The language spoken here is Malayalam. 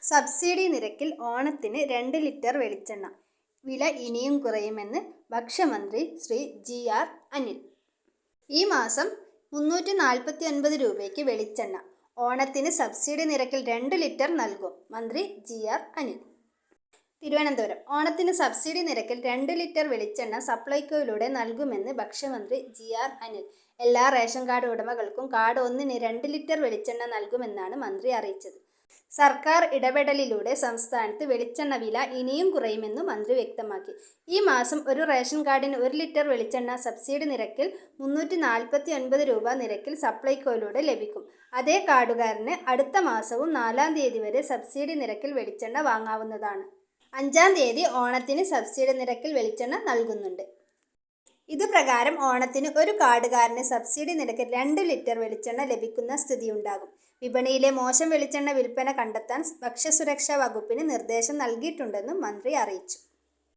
സബ്സിഡി നിരക്കിൽ ഓണത്തിന് 2 ലിറ്റർ വെളിച്ചെണ്ണ വില ഇനിയും കുറയുമെന്ന് ഭക്ഷ്യമന്ത്രി ശ്രീ GR അനിൽ. ഈ മാസം 349 രൂപയ്ക്ക് വെളിച്ചെണ്ണ. ഓണത്തിന് സബ്സിഡി നിരക്കിൽ 2 ലിറ്റർ നൽകും മന്ത്രി GR അനിൽ. തിരുവനന്തപുരം. ഓണത്തിന് സബ്സിഡി നിരക്കിൽ 2 ലിറ്റർ വെളിച്ചെണ്ണ സപ്ലൈകോയിലൂടെ നൽകുമെന്ന് ഭക്ഷ്യമന്ത്രി GR അനിൽ. എല്ലാ റേഷൻ കാർഡ് ഉടമകൾക്കും കാർഡ് 1-ന് 2 ലിറ്റർ വെളിച്ചെണ്ണ നൽകുമെന്നാണ് മന്ത്രി അറിയിച്ചത്. സർക്കാർ ഇടപെടലിലൂടെ സംസ്ഥാനത്ത് വെളിച്ചെണ്ണ വില ഇനിയും കുറയുമെന്നും മന്ത്രി വ്യക്തമാക്കി. ഈ മാസം ഒരു റേഷൻ കാർഡിന് 1 ലിറ്റർ വെളിച്ചെണ്ണ സബ്സിഡി നിരക്കിൽ 349 രൂപ നിരക്കിൽ സപ്ലൈകോയിലൂടെ ലഭിക്കും. അതേ കാർഡുകാരന് അടുത്ത മാസവും 4-ാം തീയതി വരെ സബ്സിഡി നിരക്കിൽ വെളിച്ചെണ്ണ വാങ്ങാവുന്നതാണ്. 5-ാം തീയതി ഓണത്തിന് സബ്സിഡി നിരക്കിൽ വെളിച്ചെണ്ണ നൽകുന്നുണ്ട്. ഇതുപ്രകാരം ഓണത്തിന് ഒരു കാർഡുകാരന് സബ്സിഡി നിരക്കിൽ 2 ലിറ്റർ വെളിച്ചെണ്ണ ലഭിക്കുന്ന സ്ഥിതിയുണ്ടാകും. വിപണിയിലെ മോശം വെളിച്ചെണ്ണ വിൽപ്പന കണ്ടെത്താൻ ഭക്ഷ്യസുരക്ഷാ വകുപ്പിന് നിർദ്ദേശം നൽകിയിട്ടുണ്ടെന്നും മന്ത്രി അറിയിച്ചു.